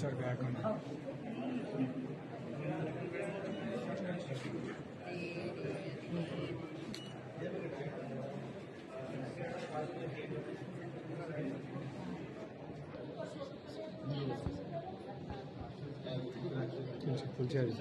Sir back పుల్చారు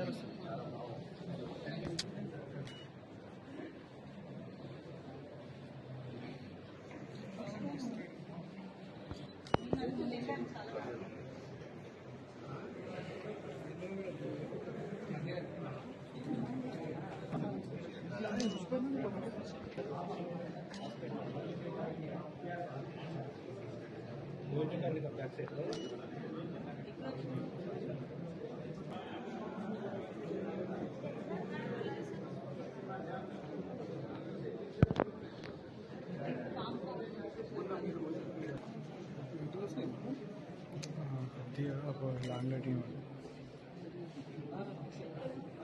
long టీम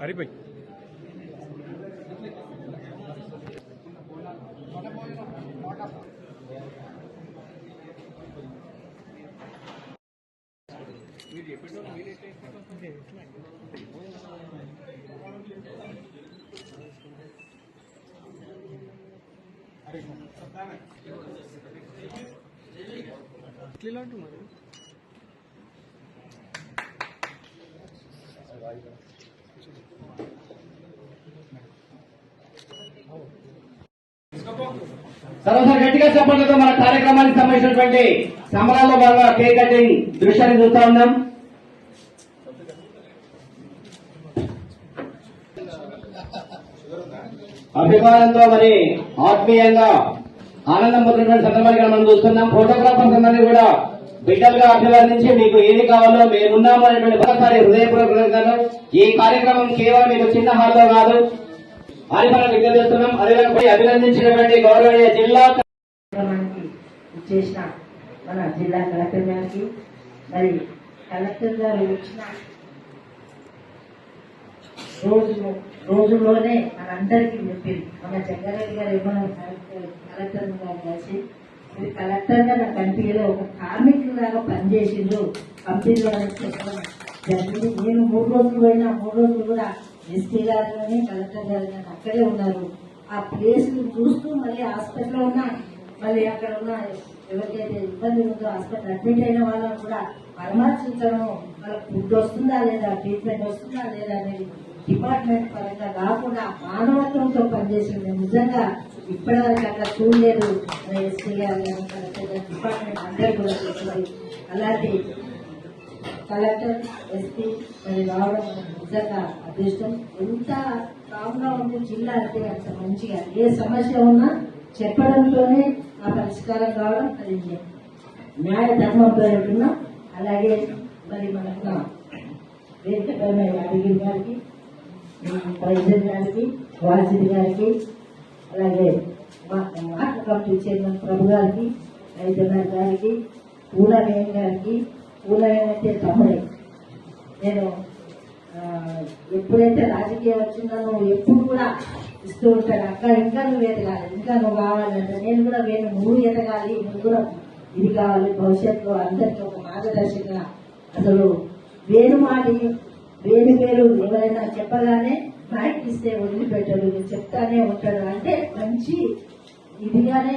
अरे भाई సర్వసారి గట్టిగా చెప్పడంతో మన కార్యక్రమానికి సంబంధించినటువంటి సంబరాల్లో భాగంగా కేక్ కటింగ్ దృశ్యాన్ని చూస్తా ఉన్నాం. అభిమానంతో మరి ఆత్మీయంగా ఆనందం పొందినటువంటి సందర్భాన్ని మనం చూస్తున్నాం. ఫోటోగ్రాఫర్స్ అందరినీ కూడా బిడ్డలుగా అభివర్ణించి మీకు ఏది కావాలో మేమున్నాము అనేటువంటి ఒకసారి హృదయపూర్వక ఈ కార్యక్రమం కేవలం మీకు చిన్న హాల్లో కాదు అని మనం విజ్ఞప్తి చేస్తున్నాం. అదేవిధంగా అభినందించినటువంటి గౌరవనీయ జిల్లా చేసిన మన జిల్లా కలెక్టర్ గారికి మరి కలెక్టర్ గారు ఇచ్చిన రోజుల్లోనే మనందరికీ చెప్పింది మన జగ్గారెడ్డి గారు ఏమన్నా కలెక్టర్ గారు కలిసి ఇది కలెక్టర్ గా నా కంపెనీలో ఒక కార్మికులాగా పనిచేసిండ్రు కంపెనీలో చెప్పడం జరిగింది. నేను 3 రోజులు పోయినా 3 రోజులు కూడా ఎస్పీ గారు కానీ కలెక్టర్ గారు కానీ అక్కడే ఉన్నారు. ఆ ప్లేస్ చూస్తూ మళ్ళీ హాస్పిటల్లో ఉన్నా మళ్ళీ అక్కడ ఉన్న ఎవరికైతే ఇబ్బంది ఉందో హాస్పిటల్ అడ్మిట్ అయిన వాళ్ళని కూడా పరామర్శించడం, వాళ్ళకి ఫుడ్ వస్తుందా లేదా, ట్రీట్మెంట్ వస్తుందా లేదా అనేది డిపార్ట్మెంట్ పరంగా కాకుండా మానవత్వంతో పనిచేసింది. నిజంగా ఇప్పటివరకు అట్లా చూడలేదు ఎస్పీ గారు కానీ కలెక్టర్ గారు డిపార్ట్మెంట్ అందరూ కూడా చేసింది. అలాంటి కలెక్టర్ ఎస్పీ మరి రావడం నిజంగా అదృష్టం. ఎంత కామ్గా ఉంది జిల్లా అంటే అంత మంచిగా ఏ సమస్య ఉన్నా చెప్పడంతోనే ఆ పరిష్కారం కావడం అది న్యాయ ధర్మంతో ఉంటున్నాం. అలాగే మరి మనకు వేదికపైన యాదగిరి గారికి, ప్రెసిడెంట్ గారికి, వాసిడి గారికి, అలాగే మార్కెట్ కమిటీ చైర్మన్ ప్రభు గారికి, రైతునాథ్ గారికి, పూలవేణి గారికి, పూలవేణి అయితే తమ్ముడే. నేను ఎప్పుడైతే రాజకీయం వచ్చిందో ఎప్పుడు కూడా ఇస్తూ ఉంటాడు, అక్క ఇంకా నువ్వు ఎదగాలి, ఇంకా నువ్వు కావాలంటే నేను కూడా నువ్వు ఎదగాలి, నువ్వు కూడా ఇది కావాలి, భవిష్యత్తులో అందరికీ ఒక మార్గదర్శిగా. అసలు వేణు పేరు ఎవరైనా చెప్పగానే మైక్ ఇస్తే వదిలిపెట్టాడు, చెప్తానే ఉంటాడు. అంటే మంచి ఇదిగానే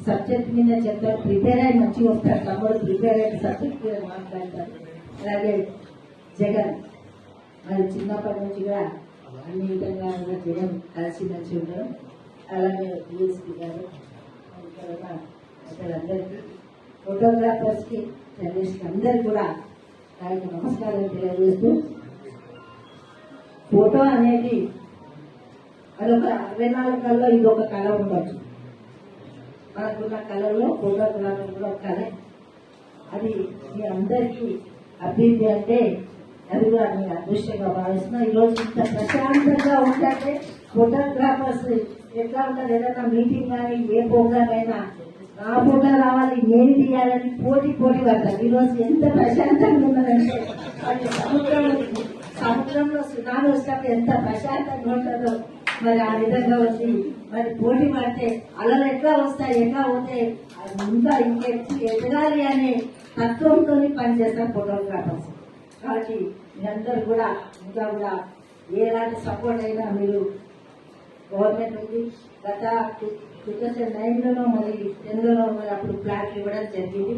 సబ్జెక్ట్ మీద చెప్తారు, ప్రిపేర్ అయ్యి మంచిగా వస్తాడు. తమ్ముడు ప్రిపేర్ అయిన సబ్జెక్ట్ మీద మాట్లాడతారు. అలాగే జగన్ మరి చిన్నప్పటి నుంచి కూడా అన్ని విధంగా జగన్ కలిసి మంచి ఉంటారు. అలాగే డిఎస్పీ గారు అతనందరికీ, ఫోటోగ్రాఫర్స్ కి, జర్నలిస్ట్ అందరికీ కూడా ఆయనకు నమస్కారం తెలియజేస్తూ, ఫోటో అనేది అదొక 24 కళలో ఇదొక కళ ఉండొచ్చు. మనకున్న కళలో ఫోటోగ్రాఫర్ కూడా ఒక కళ. అది మీ అందరికీ అభివృద్ధి అంటే అది కూడా నేను అదృష్టంగా భావిస్తున్నా. ఈరోజు ఇంత ప్రశాంతంగా ఉంటే ఫోటోగ్రాఫర్స్ ఎట్లా ఉంటారు, ఏదైనా మీటింగ్ కానీ ఏ ప్రోగ్రామ్ అయినా నా ఫోటో రావాలి, నేను తీయాలని పోటీ పడతారు. ఈరోజు ఎంత ప్రశాంతంగా ఉన్నదంటే సముద్రంలో సునామీ వచ్చినప్పుడు ఎంత ప్రశాంతంగా ఉంటుందో మరి ఆ విధంగా వచ్చి మరి పోటీ పడితే అలలు ఎట్లా వస్తాయి, ఎట్లా పోతే ఇంకా ఎదగాలి అనే తత్వంతో పనిచేస్తారు ఫోటోగ్రాఫర్స్. కాబట్టి మీరందరూ కూడా ఇంకా కూడా ఏలాంటి సపోర్ట్ అయినా మీరు గవర్నమెంట్ ఉంది. గత 2009లోనో మరి 10లోనో మరి అప్పుడు ఫ్లాట్లు ఇవ్వడం జరిగింది.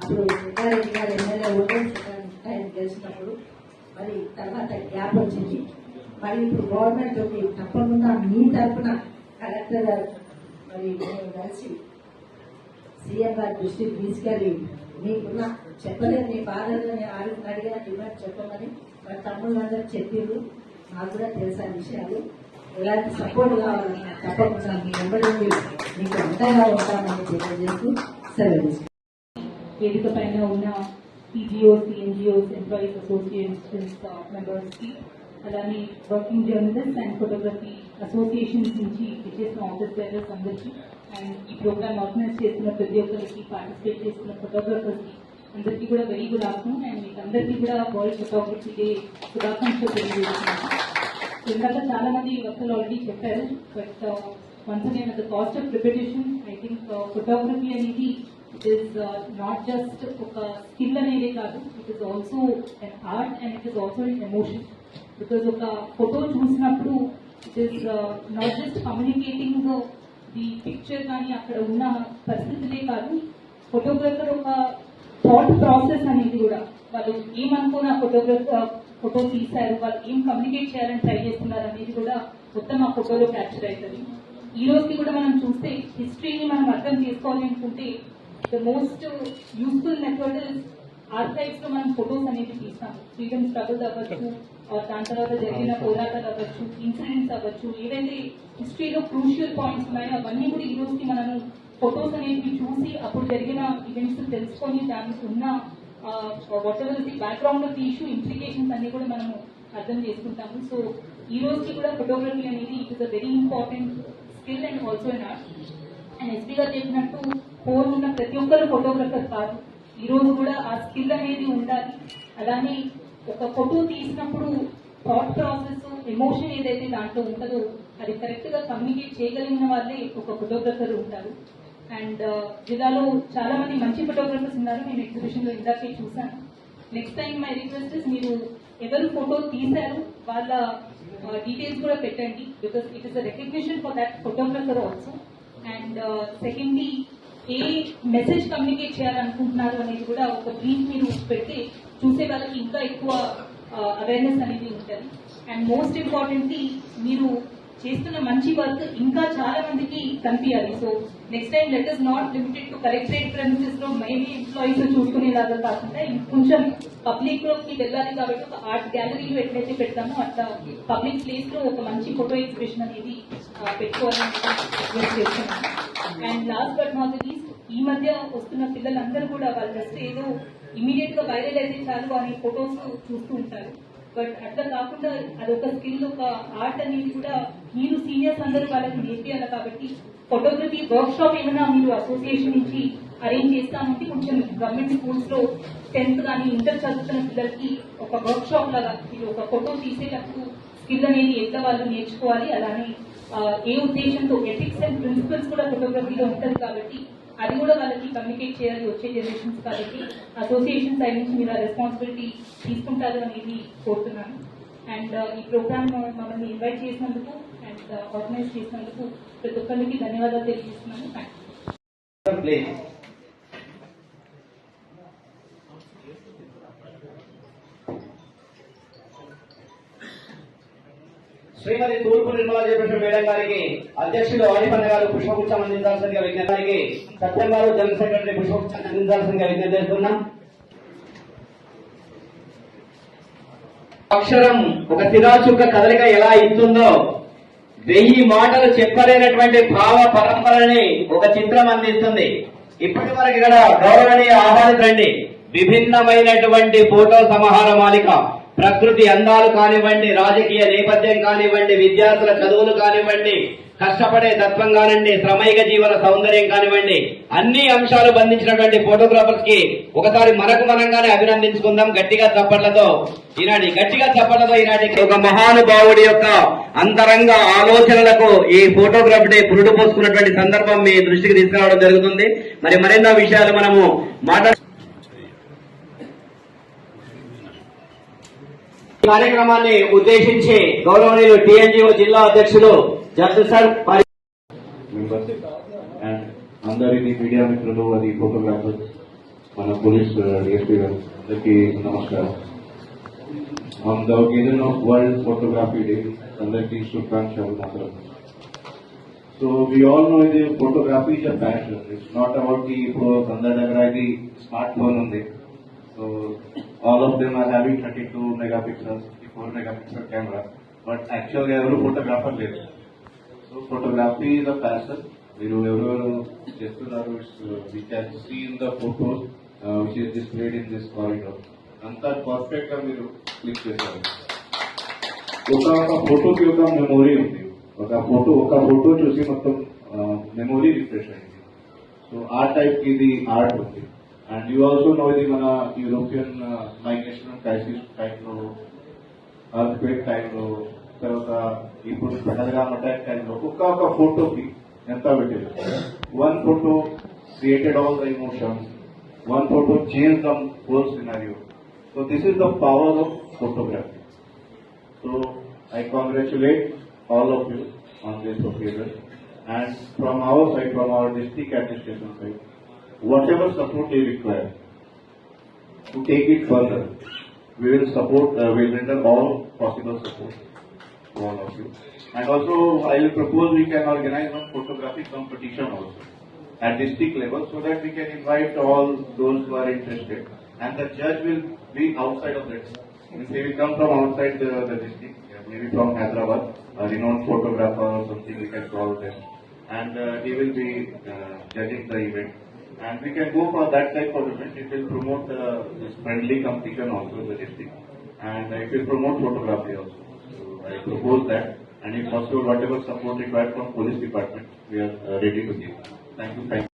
అప్పుడు జగ్గారెడ్డి గారు ఎమ్మెల్యే ఓటేజ్ ఆయన గెలిచినప్పుడు మరి తర్వాత గ్యాప్ వచ్చింది. మరి ఇప్పుడు గవర్నమెంట్ ఉంది. తప్పకుండా మీ తరఫున కలెక్టర్ గారు మరి మేము కలిసి సీఎం గారి దృష్టికి తీసుకెళ్ళి మీకున్న చెప్పలేదు మీ బాధలు అడిగిన డిమాండ్ చెప్పమని మరి తమ్ముళ్ళందరూ చెప్పారు. నాకు కూడా తెలిసిన విషయాలు. ఎలాంటి సపోర్ట్ కావాలన్నా తప్పకుండా మీ వెంబడి మీకు అంతగా ఉంటామని తెలియజేస్తూ సెలవు. వేదిక పైన ఉన్న TGOs, NGOs, employees associations members కి, అలానే working journalist and photography associations నుంచి విచ్చేసిన ఆఫీస్ బేరర్స్ అందరికీ, అండ్ ఈ ప్రోగ్రామ్ ఆర్గనైజ్ చేస్తున్న ప్రతి ఒక్కరికి, పార్టిసిపేట్ చేస్తున్న ఫోటోగ్రఫర్స్ కి అందరికీ కూడా వెరీ గుడ్ ఆఫ్టర్నూన్. అండ్ మీకు అందరికీ కూడా వరల్డ్ ఫోటోగ్రఫీ డే శుభాకాంక్షలు తెలియజేస్తున్నాను. ఇందాక చాలా మంది వక్తలు ఆల్రెడీ చెప్పారు. But once again the cost of repetition, I think photography అనేది ఇట్ ఈస్ నాట్ జస్ట్ ఒక స్కిల్ అనేది కాదు, it is also an art and it is also an emotion. Because ఒక ఫోటో చూసినప్పుడు it is not just communicating the picture, కానీ అక్కడ ఉన్న పరిస్థితులే కాదు, ఫోటోగ్రఫర్ ఒక థాట్ ప్రాసెస్ అనేది కూడా, వాళ్ళు ఏమనుకున్న ఫోటో తీశారు, వాళ్ళు ఏం కమ్యూనికేట్ చేయాలని ట్రై చేస్తున్నారు అనేది కూడా మొత్తం ఆ ఫోటోలో క్యాప్చర్ అవుతుంది. ఈ రోజుకి కూడా మనం చూస్తే హిస్టరీని మనం అర్థం చేసుకోవాలి అనుకుంటే the most useful method archives లో మనం ఫొటోస్ అనేది తీస్తాం. ఫ్రీడమ్ స్ట్రగుల్ అవ్వచ్చు, దాని తర్వాత జరిగిన పోరాటాలు అవ్వచ్చు, ఇన్సిడెంట్స్ అవ్వచ్చు, ఏవైతే హిస్టరీలో క్రూషియల్ పాయింట్స్ ఉన్నాయో అవన్నీ కూడా ఈ రోజుకి మనము ఫొటోస్ అనేవి చూసి అప్పుడు జరిగిన ఈవెంట్స్ తెలుసుకొని దానికి ఉన్న what ever the background of the issue, implications అన్ని కూడా మనము అర్థం చేసుకుంటాము. సో ఈ రోజుకి కూడా ఫోటోగ్రఫీ అనేది it is a very important skill and also an art. And SP గారు చెప్పినట్టు ఫోన్ ఉన్న ప్రతి ఒక్కరు ఫోటోగ్రఫర్ కాదు, ఈ రోజు కూడా ఆ స్కిల్ అనేది ఉండాలి. అలానే ఒక ఫోటో తీసినప్పుడు థాట్ ప్రాసెస్, ఎమోషన్ ఏదైతే దాంట్లో ఉంటుందో అది కరెక్ట్ గా కమ్యూనికేట్ చేయగలిగిన వాళ్ళే ఒక ఫోటోగ్రఫర్ ఉంటారు. అండ్ జిల్లాలో చాలా మంది మంచి ఫోటోగ్రఫర్స్ ఉన్నారు. నేను ఎగ్జిబిషన్ లో ఇందాకే చూసాను. Next time my request is మీరు ఎవరు ఫోటో తీశారు వాళ్ళ డీటెయిల్స్ కూడా పెట్టండి, because it is a recognition for that photographer also. And secondly A message communicate చేయాలనుకుంటున్నారు అనేది కూడా ఒక బ్రీఫ్ మీరు పెడితే చూసే వాళ్ళకి ఇంకా ఎక్కువ అవేర్నెస్ అనేది ఉంటుంది. అండ్ మోస్ట్ ఇంపార్టెంట్లీ మీరు చేస్తున్న మంచి వర్క్ ఇంకా చాలా మందికి కనిపించాలి. So next time let is not limited to collectorate premises లో మెయిన్ ఎంప్లాయీస్ చూసుకునేలాగా కాకుండా ఇంకొంచెం పబ్లిక్ లోకి వెళ్ళాలి. కాబట్టి ఒక ఆర్ట్ గ్యాలరీలో ఎట్లయితే పెడతామో అట్లా పబ్లిక్ ప్లేస్ లో ఒక మంచి ఫోటో ఎగ్జిబిషన్ అనేది పెట్టుకోవాలని చేస్తున్నాను. And last but not least, ఈ మధ్య వస్తున్న పిల్లలందరూ కూడా వాళ్ళు జస్ట్ ఏదో ఇమీడియట్ గా వైరల్ అయితే చాలు అని ఫొటోస్ చూస్తూ ఉంటారు. బట్ అట్లా కాకుండా అదొక స్కిల్, ఒక ఆర్ట్ అనేది కూడా మీరు సీనియర్స్ అందరూ వాళ్ళకి నేర్పియాలి. కాబట్టి ఫోటోగ్రఫీ వర్క్ షాప్ ఏమైనా మీరు అసోసియేషన్ నుంచి అరేంజ్ చేస్తామంటే కొంచెం గవర్నమెంట్ స్కూల్స్ లో 10th కానీ ఇంటర్ చదువుతున్న పిల్లలకి ఒక వర్క్ షాప్ లాగా మీరు ఒక ఫోటో తీసేటప్పుడు స్కిల్ అనేది ఎట్లా వాళ్ళు నేర్చుకోవాలి, అలానే ఏ ఉద్దేశంతో ఎథిక్స్ అండ్ ప్రిన్సిపల్స్ కూడా ఫోటోగ్రఫీలో ఉంటుంది. కాబట్టి అది కూడా వాళ్ళకి కమ్యూనికేట్ చేయాలి వచ్చే జనరేషన్స్. కాబట్టి అసోసియేషన్ సైడ్ నుంచి మీరు ఆ రెస్పాన్సిబిలిటీ తీసుకుంటారు అనేది కోరుతున్నాను. అండ్ ఈ ప్రోగ్రామ్ మమ్మల్ని ఇన్వైట్ చేసినందుకు అండ్ ఆర్గనైజ్ చేసినందుకు ప్రతి ఒక్కరికి ధన్యవాదాలు తెలియజేస్తున్నాను. Thank you. శ్రీమతి తూర్పు నిర్మలా జయప్రకాష్ మేడం గారికి అధ్యక్షుడు ఆడిపన్న గారు పుష్పగుచ్చం అందించాల్సిందిగా విజ్ఞప్తి, సత్యం గారు జనరల్ సెక్రటరీ పుష్పగుచ్చం అందించాల్సిందిగా విజ్ఞప్తి చేస్తున్నాం. అక్షరం ఒక సిరాచుక్క కదలిక ఎలా ఇస్తుందో 1000 మాటలు చెప్పలేనటువంటి భావ పరంపరని ఒక చిత్రం అందిస్తుంది. ఇప్పటి వరకు ఇక్కడ గౌరవనీయ ఆహ్వానితులండి విభిన్నమైనటువంటి ఫోటో సమాహార మాలిక ప్రకృతి అందాలు కానివ్వండి, రాజకీయ నేపథ్యం కానివ్వండి, విద్యార్థుల చదువులు కానివ్వండి, కష్టపడే తత్వం కానివ్వండి, శ్రమైక జీవన సౌందర్యం కానివ్వండి, అన్ని అంశాలు బంధించినటువంటి ఫోటోగ్రాఫర్స్ కి ఒకసారి మనకు మనంగానే అభినందించుకుందాం గట్టిగా చప్పట్లతో. ఈనాటి ఒక మహానుభావుడి యొక్క అంతరంగ ఆలోచనలకు ఈ ఫోటోగ్రాఫ్ డే పురుడు పోసుకున్నటువంటి సందర్భం మీ దృష్టికి తీసుకురావడం జరుగుతుంది. మరి మరెన్నో విషయాలు మనము కార్యక్రమాన్ని ఉద్దేశించి గౌరవనీయులు టీఎన్జిఓ జిల్లా అధ్యక్షులు జడ్జి సార్ మెంబర్స్ అండ్ అందరికీ మీడియా మిత్రులు, అది ఫోటోగ్రాఫర్స్, మన పోలీస్ డిఎస్పీ గారు అందరికీ నమస్కారం. On the occasion of world photography day అందరికీ శుభాకాంక్షలు మాత్రం. సో వి ఆల్ నో ఇది photography is a passion. It's not about the ఇప్పుడు అందరి దగ్గర ఇది స్మార్ట్ ఫోన్ ఉంది. So all of them are having 32 megapixels, 64 megapixel camera, but actually ఎవరు ఫోటోగ్రాఫర్ లేరు. So photography is a passion. మీరు ఎవరెవరు చేస్తున్నారు, we can see in the photos which is displayed in this corridor. అంతా perfect గా మీరు click చేశారు. ఒక ఫోటోకి ఒక మెమొరీ ఉంది. ఒక ఫోటో చూసి మొత్తం మెమొరీ రిఫ్రెష్ అయింది. సో ఆ టైప్ ఇది ఆర్ట్ ఉంది. అండ్ యూ ఆల్సో నో ఇది మన యూరోపియన్ మైగ్రేషన్ క్రైసిస్ టైంలో, అర్త్క్వేక్ టైంలో, తర్వాత ఇప్పుడు పెహల్గామ్ అటాక్ టైంలో ఒక ఫోటోకి ఎంత పెట్టేది. One photo created all the emotions, one photo change the whole scenario. So this is the power of photography. So I congratulate all of you on this occasion, and from our side, from our district administration side, whatever support they require to take it further, we will support, we will render all possible support to all of you. And also I will propose we can organize one photography competition also at district level, so that we can invite all those who are interested, and the judge will be outside of that. They will come from outside the district, maybe from Hyderabad, a renowned photographer or something we can call them, and he will be judging the event. And we can go for that type of event. It will promote this friendly competition also in the district, and it will promote photography also. So I propose that, and if possible, whatever support required from police department, we are ready to give. Thank you.